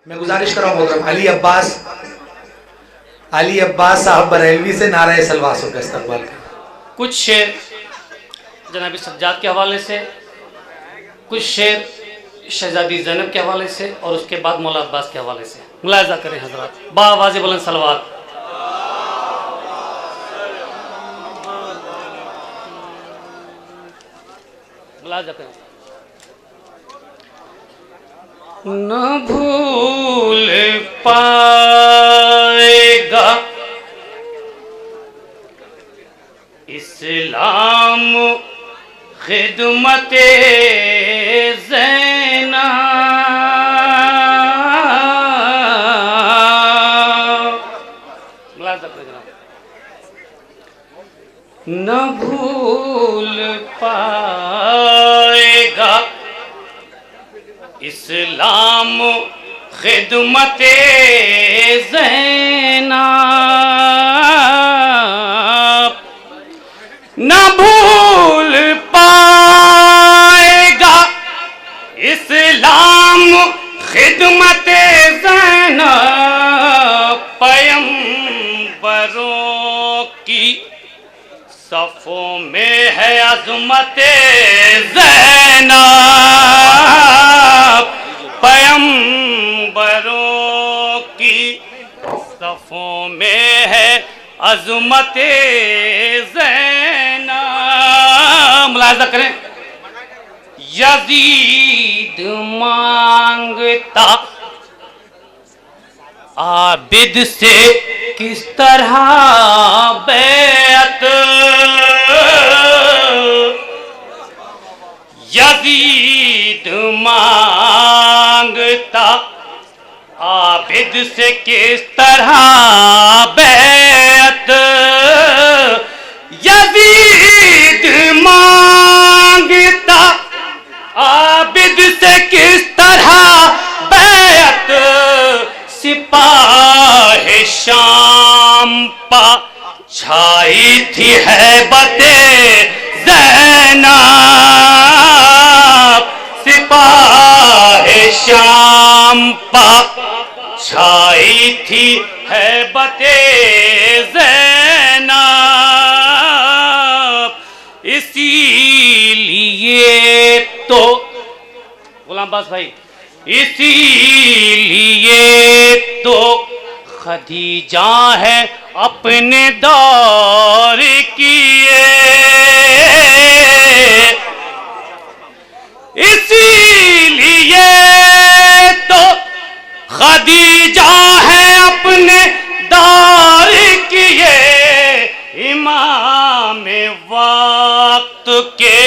मैं गुजारिश कर रहा हूँ अली अब्बास साहब बरेलवी से नाराए सलवासों का इस्तकबाल करें। कुछ शेर जनाब सज्जाद के हवाले से, कुछ शेर शहजादी ज़ैनब के हवाले से और उसके बाद मौला अब्बास के हवाले से। मुलाहिज़ा करें हज़रात, बाआवाज़ बुलंद सलवात। मुलाहिज़ा करें। न भूल पाएगा इस्लाम खिदमत ज़ैनब। न भूल पाएगा इस्लाम खिदमत ज़ैनब। न भूल पाएगा इस्लाम खिदमत ज़ैनब। पैगंबरों की सफ़ों में है अज़मत ज़ैनब। पैगंबरों की सफ़ों में है अज़मत ज़ैनब। मुलाहिज़ा करें। यज़ीद मांगता आबिद से किस तरह बैत। यज़ीद मांगता आबिद से किस तरह बैत। यज़ीद मांगता आबिद से किस तरह बैत। सिपाहे शाम पा छाई थी हैबते ज़ैनब। सिपाहे शाम पा छाई थी हैबते ज़ैनब। इसीलिए तो गुलाम अब्बास भाई, इसीलिए तो खदीजा है अपने दौर किए। इसीलिए तो खदीजा है अपने दौर किए। इमाम वक्त के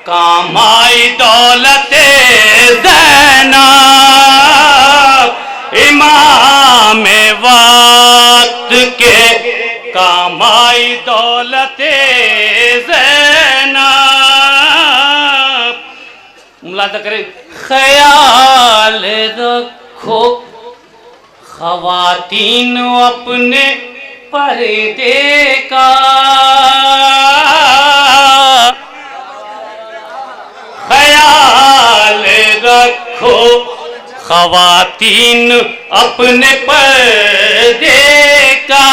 काम आई दौलत ज़ैनब। इमाम वक्त के काम आई दौलत ज़ैनब। मुलाहिज़ा करें। ख्याल रखो ख़वातीन अपने पर्दे का। ख्याल रखो ख़वातीन अपने पर्दे का।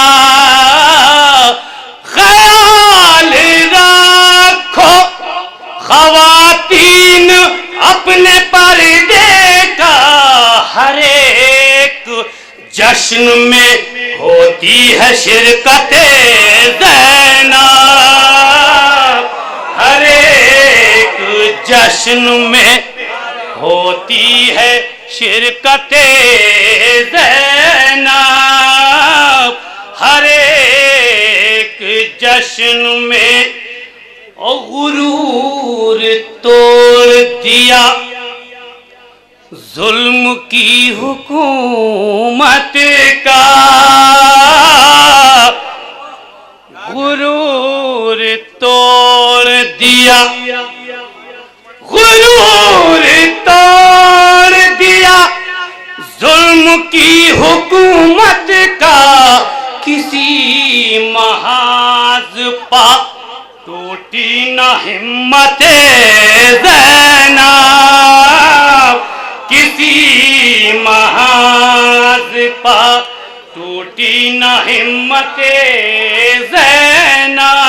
ख्याल रखो ख़वातीन अपने पर्दे का। हर एक जश्न में होती है शिरकत ज़ैनब। हर एक जश्न में होती है शिरकत ज़ैनब। हर एक जश्न में गुरूर तोड़ दिया जुल्म की हुकूमत का। गुरूर तोड़ दिया, गुरूर तोड़ दिया जुल्म की हुकूमत का। किसी महाज पा टूटी न हिम्मत ज़ैनब। किसी महाज पा टूटी न हिम्मते ज़ैनब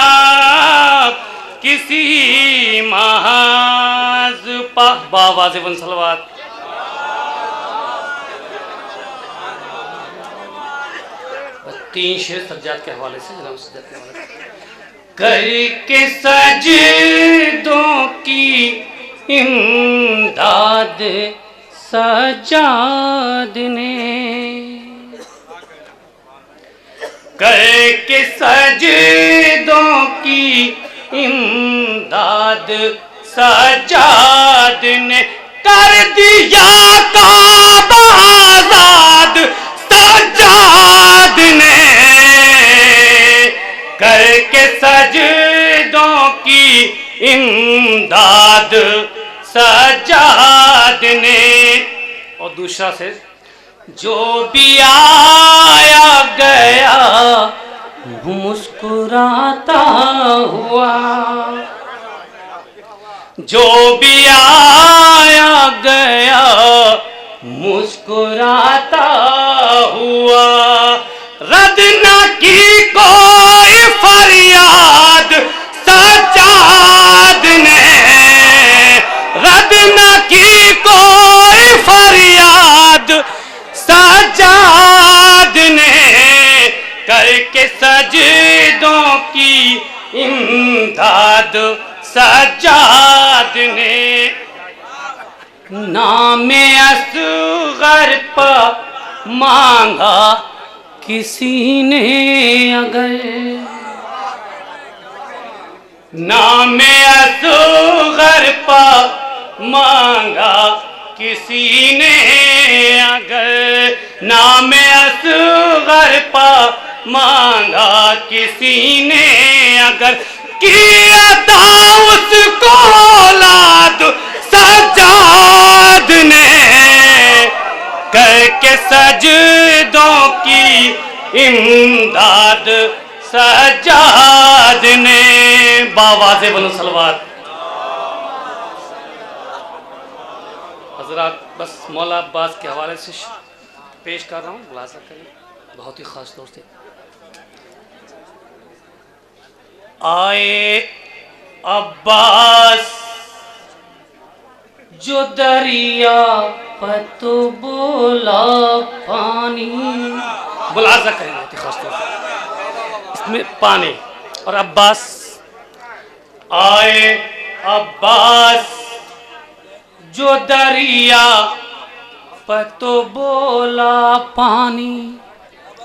किसी महाज पा। बावाज़ बन सलवात। तीन शेर सज्जाद के हवाले से, जनाब सज्जाद के हवाले से। करके सजदों की इमदाद सज्जाद ने, करके सजदों की इमदाद सज्जाद ने, कर दिया काबा आज़ाद सज्जाद ने, करके सजदों की इमदाद सज्जाद ने। और दूसरा से, जो भी आया गया मुस्कुराता हुआ, जो भी आया गया मुस्कुराता हुआ, रद न की कोई फरियाद सज्जाद ने, रद न की कोई फरियाद सज्जाद ने, करके सजदों की इमदाद सज्जाद ने। नामे असगर पर मांगा किसी ने अगर, नामे असगर पर मांगा किसी ने अगर, नामे असगर पर मांगा किसी ने अगर, किया था उसको औलाद सज्जाद ने, करके सजदों की इमदाद सज्जाद ने। बावाज़े बनो सलवात। हजरात, बस मौला अब्बास के हवाले से पेश कर रहा हूँ, मुलाज़ा करें बहुत ही ख़ास तौर से। आए अब्बास जो दरिया पर तो बोला पानी, मुलाज़ा करें बहुत ही ख़ास तौर से इसमें पानी और अब्बास। आए अब्बास जो दरिया पर तो बोला पानी,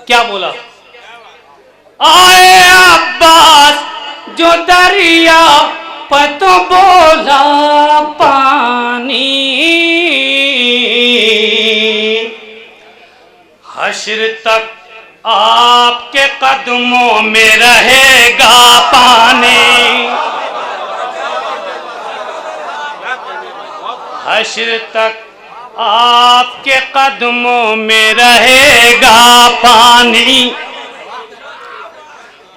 क्या बोला? आए अब्बास जो दरिया पर तो बोला पानी, हश्र तक आपके कदमों में रहेगा पानी, हश्र तक आपके कदमों में रहेगा पानी।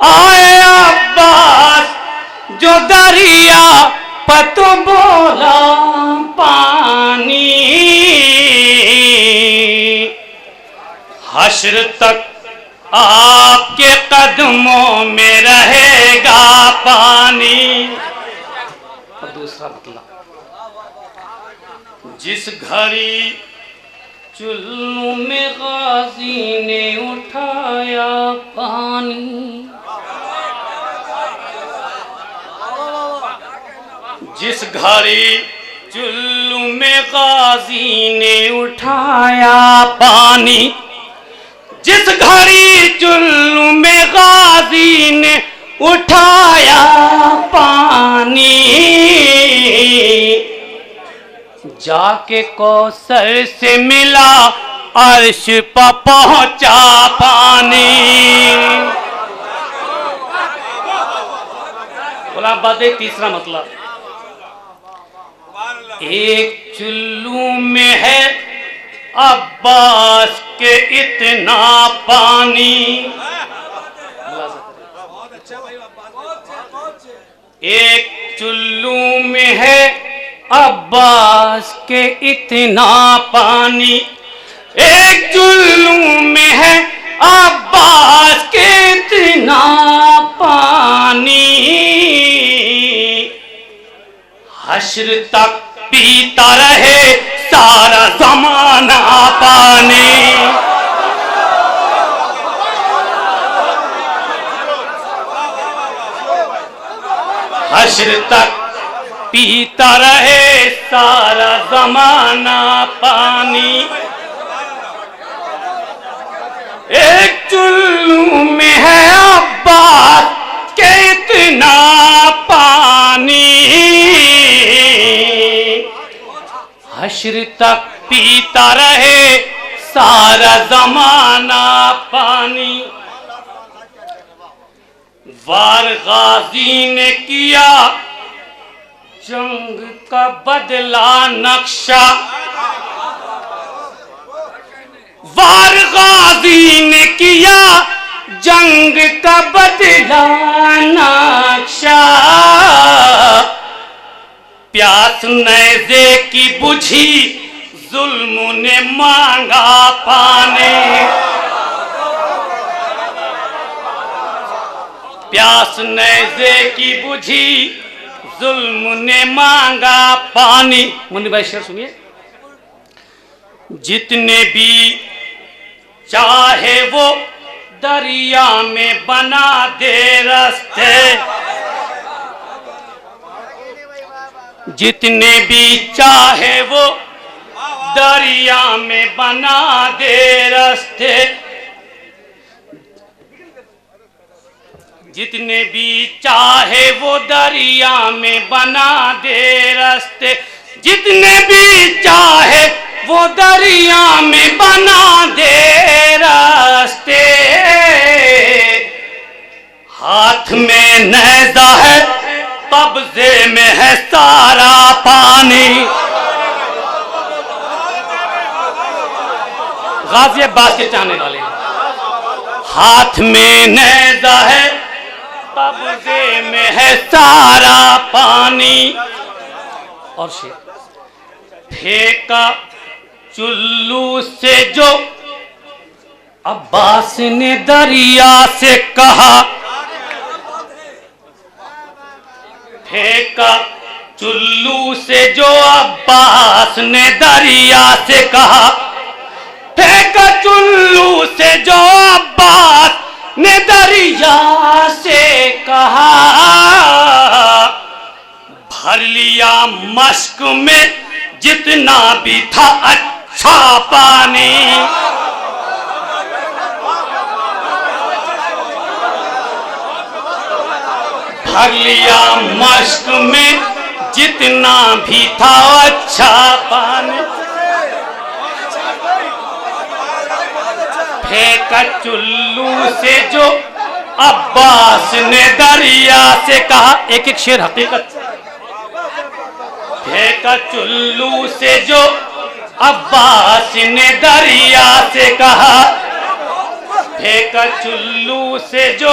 आए अब्बास जो दरिया पर तो बोला पानी, हश्र तक आपके कदमों में रहेगा पानी। और दूसरा मतलब, जिस घड़ी चुल्लू में गाजी ने उठाया पानी, जिस घड़ी चुल्लू में गाजी ने उठाया पानी, जिस घड़ी चुल्लू में गाजी ने उठाया पानी, जाके कौसर से मिला अर्श पर पहुंचा पानी। बोला बात है। तीसरा मतलब, एक चुल्लू में है अब्बास के इतना पानी, एक चुल्लू में है अब्बास के इतना पानी, एक जुल्म में है अब्बास के इतना पानी, हश्र तक पीता रहे सारा जमाना पानी। हश्र तक पीता रहे सारा जमाना पानी, एक चुल्लू में है अब्बास के इतना पानी, हश्र तक पीता रहे सारा जमाना पानी। वार गाजी ने किया जंग का बदला नक्शा, वार गाजी ने किया जंग का बदला नक्शा, प्यास नैज़े की बुझी जुल्म ने मांगा पानी, प्यास नैज़े की बुझी जुल्म ने मांगा पानी। मुन्नी भाई शेर सुनिए। जितने भी चाहे वो दरिया में बना दे रास्ते, जितने भी चाहे वो दरिया में बना दे रास्ते, जितने भी चाहे वो दरिया में बना दे रास्ते, जितने भी चाहे वो दरिया में बना दे रास्ते, हाथ में नेज़ा है कब्जे में है सारा पानी। गाज़ी अब्बास के चाहने वाले, हाथ में नेज़ा है कब्जे में है सारा पानी। और शेर, फेंका चुल्लू से जो अब्बास ने दरिया से कहा, फेंका चुल्लू से जो अब्बास ने दरिया से कहा, फेंका चुल्लू से जो अब्बास ने दरिया से कहा, भर लिया मश्क में जितना भी था अच्छा पानी, भर लिया मश्क में जितना भी था अच्छा पानी, फेंका चुल्लू से जो अब्बास ने दरिया से कहा। एक एक शेर हकीकत। फेंका चुल्लू से जो अब्बास ने दरिया से कहा, फेंका चुल्लू से जो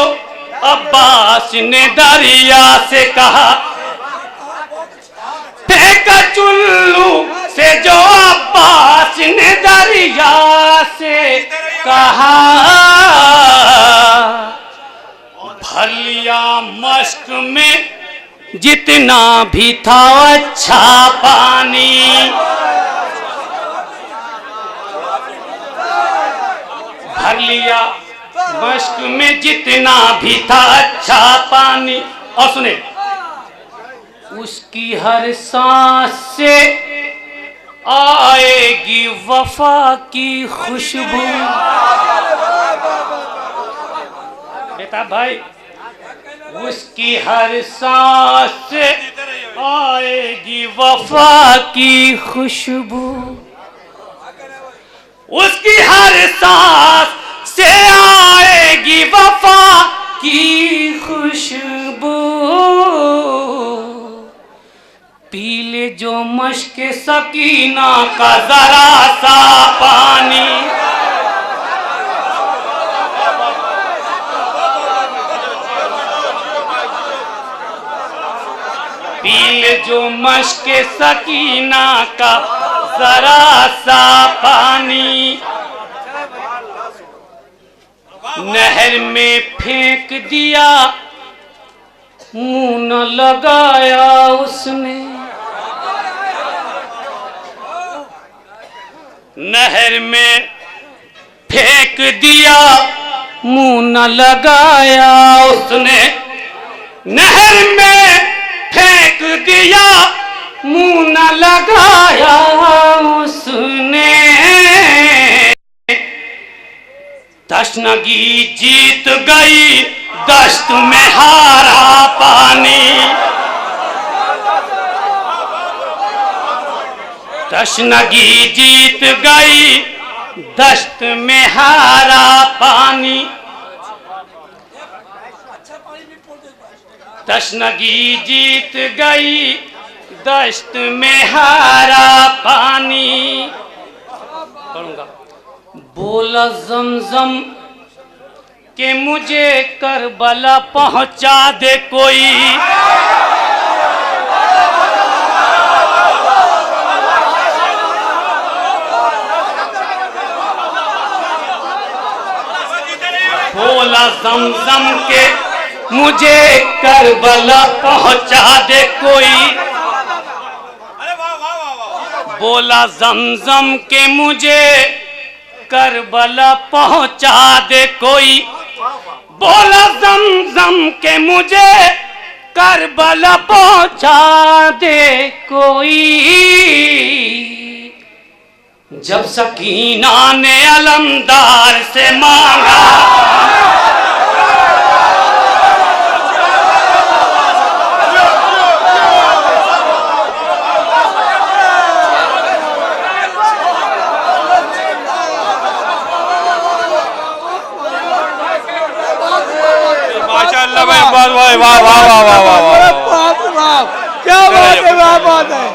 अब्बास ने दरिया से कहा, फेंका चुल्लू से जो अब्बास ने दरिया से कहा, भर लिया मश्क में जितना भी था अच्छा पानी, भर लिया मश्क में जितना भी था अच्छा पानी। और सुने, उसकी हर सांस से आएगी वफा की खुशबू। बेटा भाई, उसकी हर सांस से आएगी वफा की खुशबू, उसकी हर सांस से आएगी वफा की खुशबू। पी ले जो मश्क सकीना का जरा सा पानी, पी ले जो मश्क सकीना का जरा सा पानी नहर में फेंक दिया, मुंह न लगाया उसने। नहर में फेंक दिया, मुंह न लगाया उसने। नहर में फेंक दिया, मुंह न लगाया उसने। तशनगी जीत गई, दश्त में हारा पानी। तशनगी जीत गई, दश्त में हारा पानी। तशनगी जीत गई, दश्त में हारा पानी। पढ़ूंगा। बोला ज़मज़म कि मुझे करबला पहुंचा दे कोई। बोला ज़मज़म के मुझे करबला पहुंचा दे कोई। बोला ज़मज़म के मुझे करबला पहुंचा दे कोई। बोला ज़मज़म के मुझे करबला पहुंचा दे कोई। जब सकीना ने अलमदार से मांगा, वाह वाह वाह वाह वाह बाप रे बाप, क्या बात है, क्या बात है,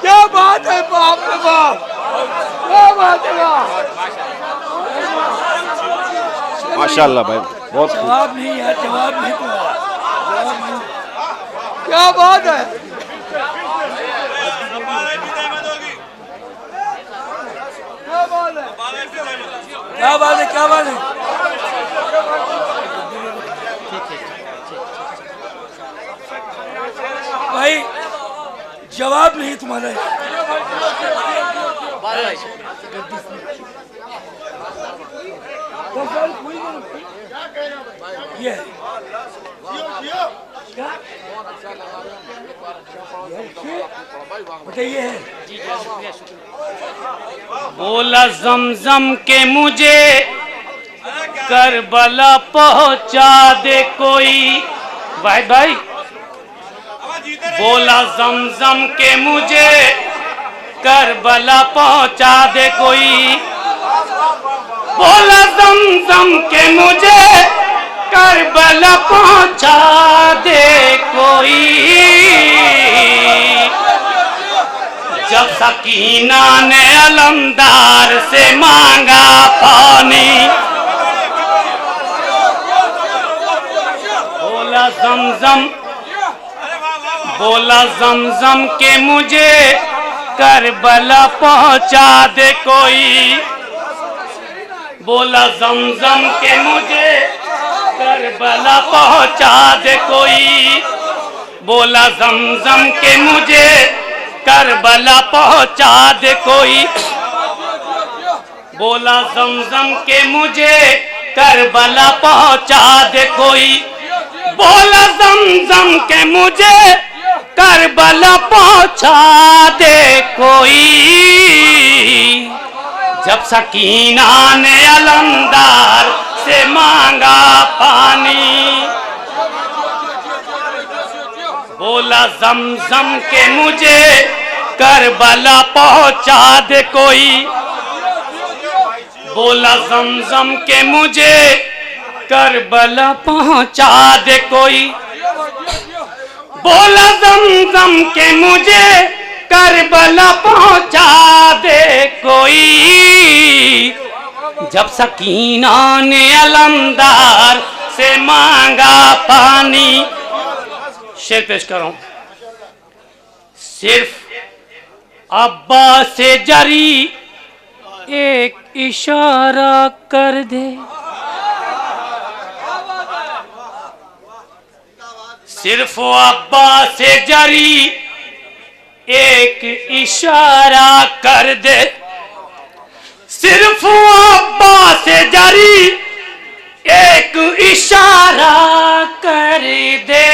क्या बात है, बाप रे बाप, क्या बात है। माशाल्लाह भाई, बहुत जवाब नहीं है, जवाब नहीं, क्या बात है। क्या बात है, क्या बात है, क्या बात है। भाई जवाब नहीं तुम्हारा। ये बताइए है। बोला ज़मज़म के मुझे करबला पहुंचा दे कोई। भाई भाई बोला ज़मज़म के मुझे करबला पहुंचा दे कोई। बोला ज़मज़म के मुझे करबला पहुंचा दे कोई। जब सकीना ने अलमदार से मांगा पानी। बोला ज़मज़म, बोला ज़मज़म के मुझे करबला पहुंचा दे कोई। बोला ज़मज़म के मुझे करबला पहुंचा दे कोई। बोला ज़मज़म के मुझे करबला पहुंचा दे कोई। बोला ज़मज़म के मुझे करबला पहुंचा दे कोई। बोला ज़मज़म के मुझे करबला पहुंचा दे कोई। जब सकीना ने अलमदार से मांगा पानी। बोला ज़मज़म के मुझे करबला पहुंचा दे कोई। बोला ज़मज़म के मुझे करबला पहुंचा दे कोई। बोला ज़मज़म के मुझे करबला पहुंचा दे कोई। जब सकीना ने अलमदार से मांगा पानी। शेर पेश कर रहा हूं। सिर्फ अब्बा से जारी एक इशारा कर दे, सिर्फ अब्बा से जारी एक इशारा कर दे, सिर्फ अब्बा से जारी एक इशारा कर दे,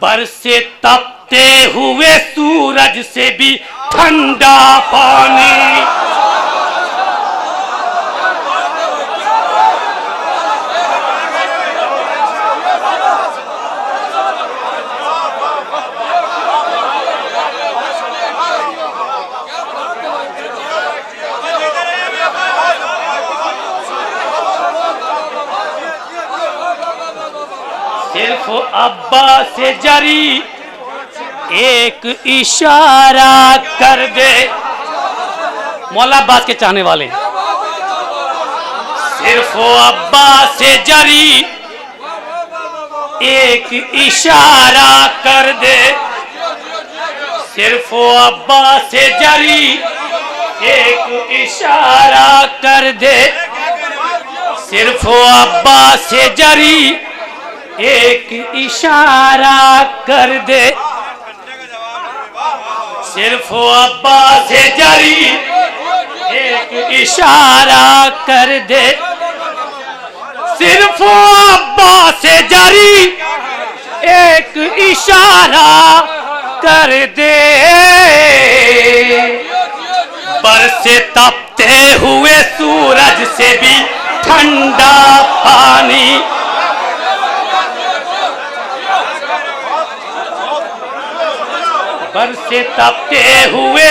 बरसे तपते हुए सूरज से भी ठंडा पानी, सिर्फ अब्बा से जारी एक इशारा कर दे। मौला अब्बास के चाहने वाले हैं। सिर्फ अब्बा से जारी एक इशारा कर दे, सिर्फ अब्बा से जारी एक इशारा कर दे, सिर्फ अब्बा से जारी एक इशारा कर दे, सिर्फ अब्बा से जारी एक इशारा कर दे, सिर्फ अब्बा से जारी एक इशारा कर दे, बरसे तपते हुए सूरज से भी ठंडा पानी, बरसे तपते हुए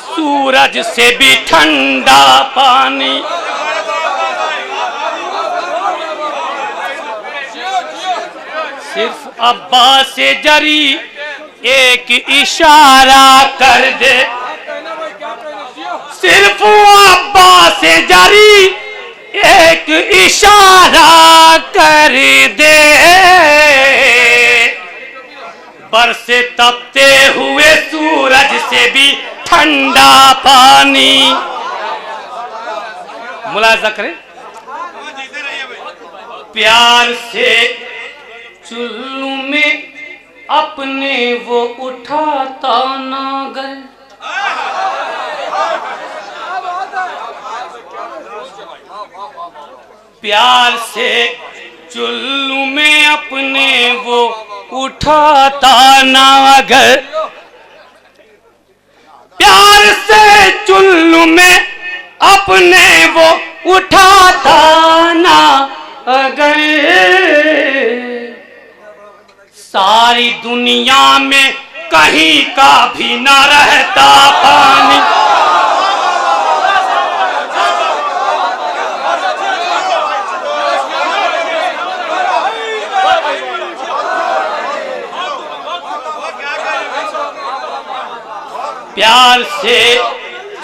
सूरज से भी ठंडा पानी, सिर्फ अब्बा से जारी एक इशारा कर दे, सिर्फ अब्बा से जारी एक इशारा कर दे, बरसे तपते हुए सूरज से भी ठंडा पानी। मुलाजा करें। प्यार से चुल्लू में अपने वो उठाता नागर, प्यार से चुल्लू में अपने वो उठाता नागर, प्यार से चुल्लू में अपने वो उठाता नागर, सारी दुनिया में कहीं का भी ना रहता पानी, प्यार से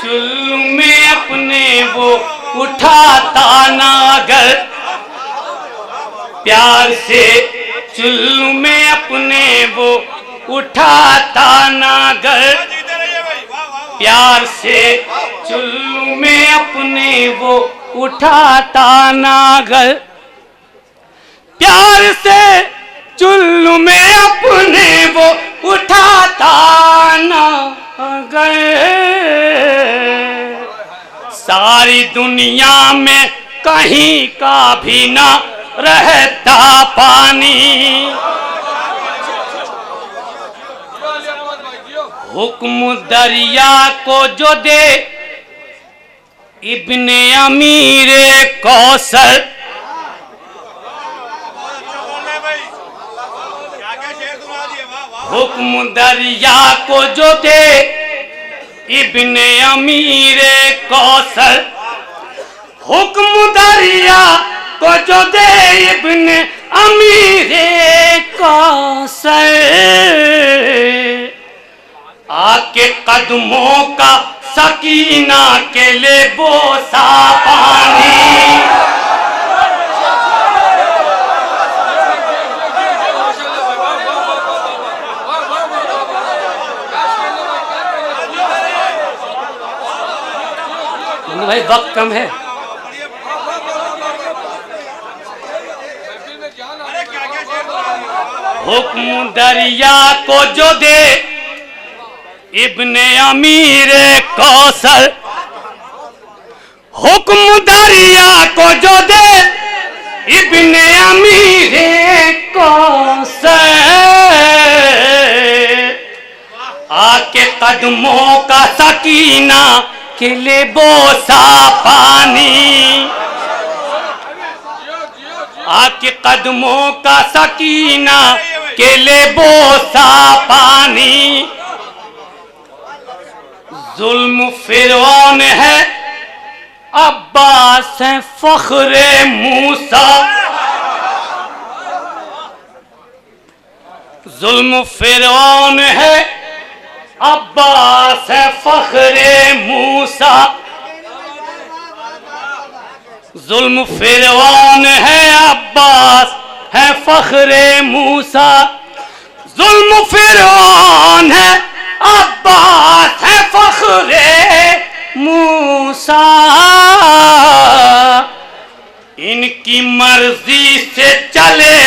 चुल्लू में अपने वो उठाता नागर, प्यार से चुल्लू में अपने वो उठाता नागर, प्यार से चुल्लू में अपने वो उठाता नागर, प्यार से चुल्लू में अपने वो उठाता नागर, सारी दुनिया में कहीं का भी ना रहता पानी, हुक्म दरिया को जो दे इब्ने अमीर कौसर, हुक्म दरिया को जो दे इब्ने अमीर कौसर, हुक्म दरिया को जो दे इब्ने अमीर कौसर, आके कदमों का सकीना के ले बोसा पानी, भाई वक्त कम है। हुक्म दरिया को जो दे इब्ने अमीर कौसर, हुक्म दरिया को जो दे इब्ने अमीर कौसर, आके कदमों का सकीना के ले बोसा पानी, आके कदमों का सकीना के ले बोसा पानी। जुल्म फिरौन है अब्बास है फख्रे मूसा, जुल्म फिरौन है अब्बास है फख्रे मूसा, जुल्म फिरौन है अब्बास है फख्रे मूसा, जुल्म फिरौन है अब्बास है फख्रे मूसा। इनकी मर्जी से चले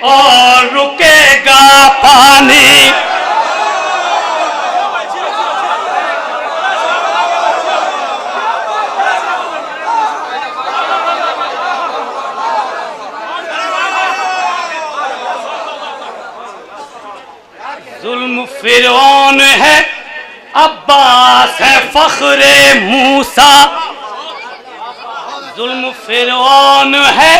और रुकेगा पानी, जुल्म फिरौन है अब्बास है फख्रे मूसा, जुल्म फिरौन है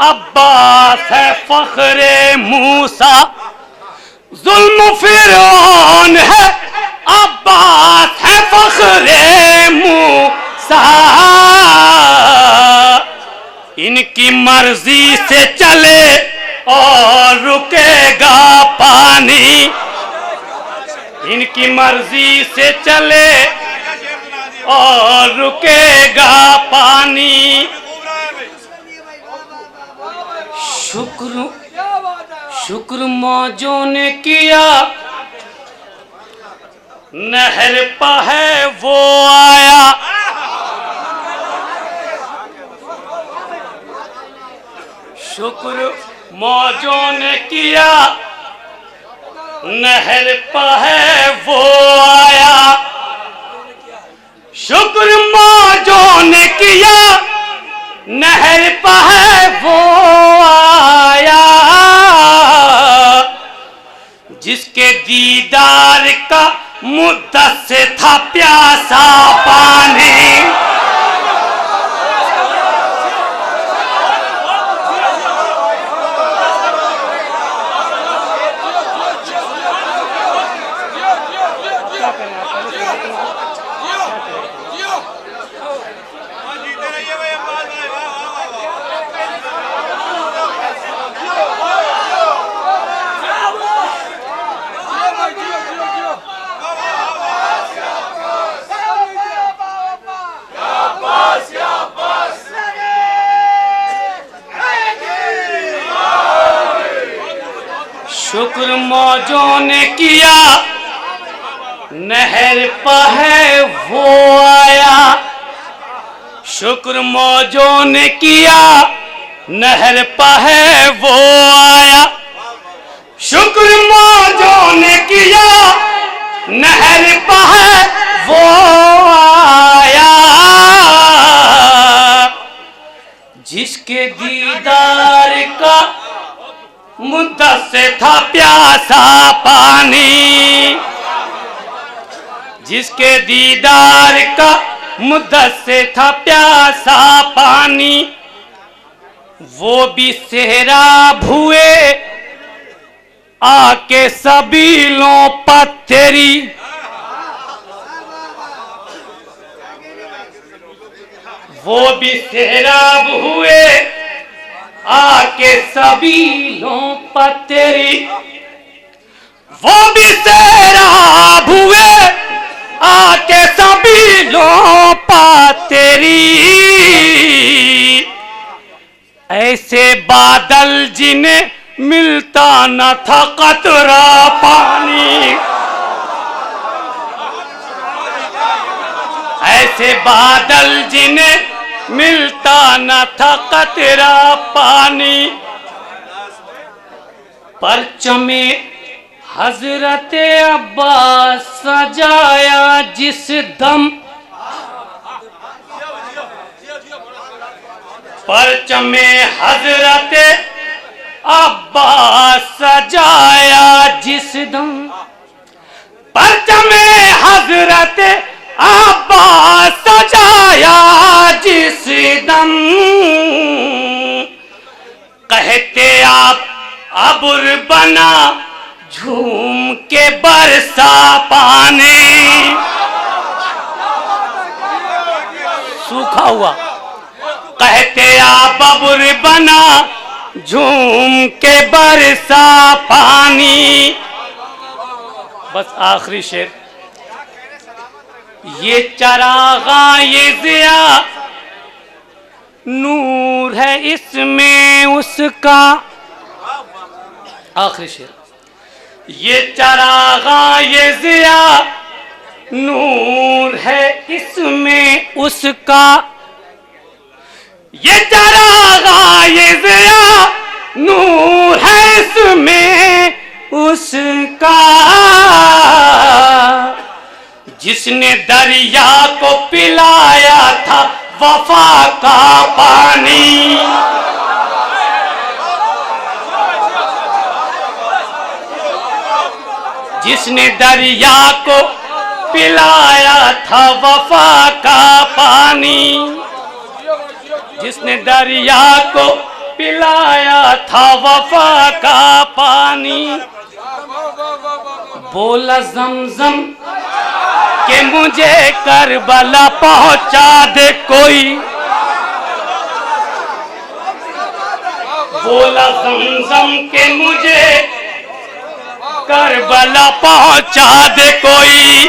अब्बास है फख्रे मूसा, जुल्म फिरौन है अब्बास है फख्रे मूसा। इनकी मर्जी से चले और रुकेगा पानी, इनकी मर्जी से चले और रुकेगा पानी। शुक्र मौजों ने किया नहर पर है वो आया, शुक्र मौजों ने किया नहर पर है वो आया, शुक्र मौजों ने किया नहर पर है वो आया, जिसके दीदार का मुद्दत से था प्यासा पानी। शुक्र मौजों ने किया नहर पर है वो आया, शुक्र मौजों ने किया नहर पर है वो आया, शुक्र मौजों ने किया नहर पर है वो आया, जिसके दीदार का मुद्दत से था प्यासा पानी, जिसके दीदार का मुद्दत से था प्यासा पानी, वो भी सेहराब हुए आके सबीलों पर तेरी, वो भी सेहराब हुए आके सबीलों पर तेरी, वो भी सेहराब हुए आके सबीलों पर तेरी। ऐसे बादल जिन्हें मिलता न था कतरा पानी, ऐसे बादल जिन्हें मिलता न था कतरा पानी, परचमे हजरत अब्बास सजाया जिस दम, परचमे हजरत अब्बास सजाया जिस दम, परचमे हजरत अब्बास सजाया जिस दम, कहते आप अब्र बना झूम के बरसा पानी, सूखा हुआ, कहते आप अब्र बना झूम के बरसा पानी। बस आखिरी शेर, ये चरागा ये ज़िया नूर है इसमें उसका, आखिरी शेर, ये चरागा ये ज़िया नूर है इसमें उसका, ये चरागा ये ज़िया नूर है इसमें उसका, जिसने दरिया को पिलाया था वफा का पानी, जिसने दरिया को पिलाया था वफा का पानी, जिसने दरिया को पिलाया था वफा का पानी, बोला ज़मज़म कि मुझे करबला पहुंचा दे कोई, बोला ज़मज़म कि मुझे करबला पहुंचा दे कोई,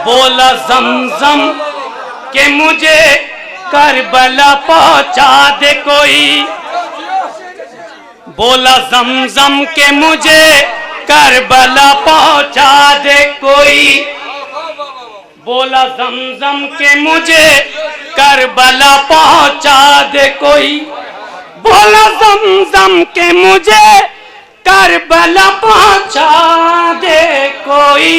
बोला ज़मज़म कि मुझे करबला पहुंचा दे कोई, बोला ज़मज़म के मुझे करबला पहुंचा दे कोई, बोला ज़मज़म के मुझे करबला पहुंचा दे कोई, बोला ज़मज़म के मुझे करबला पहुंचा दे कोई।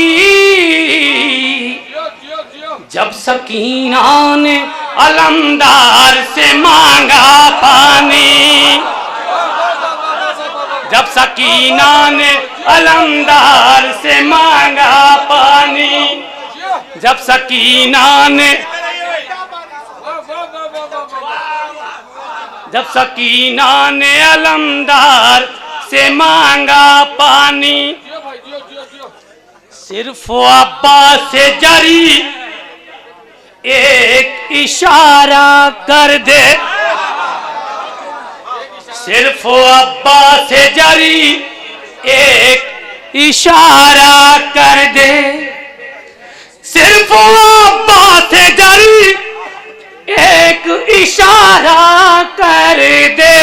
जब सकीना ने अलमदार से मांगा पानी, जब सकीना ने अलमदार से मांगा पानी, जब सकीना ने, जब सकीना ने अलमदार से मांगा पानी, सिर्फ अब्बास से जरी एक इशारा कर दे, सिर्फ अब्बास से जरी एक इशारा कर दे, सिर्फ अब्बास से जरी एक इशारा कर दे,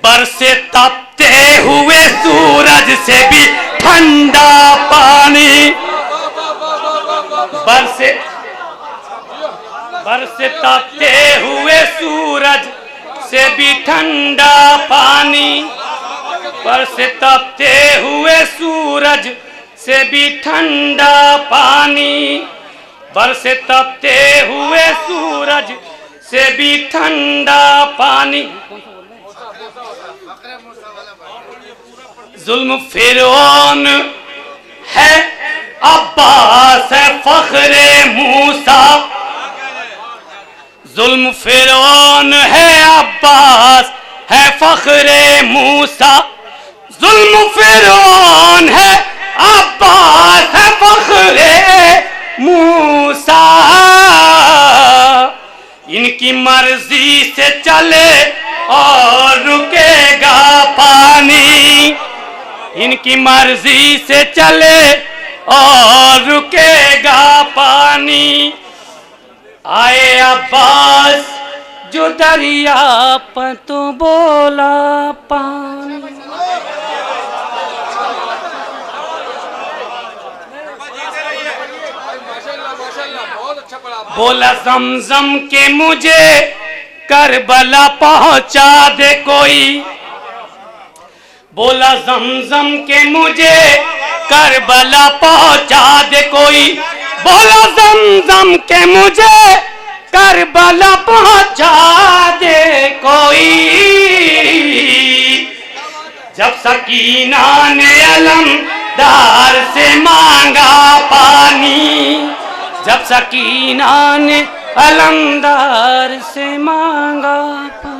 बरसे तपते हुए सूरज से भी ठंडा पानी, बरसे बरसे तपते हुए सूरज से भी ठंडा पानी, बरसे तपते हुए सूरज से भी ठंडा पानी, बरसे तपते हुए सूरज से भी ठंडा पानी। जुल्म फिरौन है अब्बास है फख्रे मूसा, जुल्म फिरौन है अब्बास है फख्रे मूसा, जुल्म फिरौन है अब्बास है फख्रे मूसा, इनकी मर्जी से चले और रुकेगा पानी, इनकी मर्जी से चले और रुकेगा पानी। आए अब्बास जो दरिया पर तो बोला पानी, बोला जमजम के मुझे करबला पहुंचा दे कोई, बोला जमजम के मुझे करबला पहुंचा दे कोई, बोला जमजम के मुझे करबला पहुंचा दे कोई। जब सकीना ने अलमदार से मांगा पानी, जब सकीना ने अलमदार से मांगा पानी।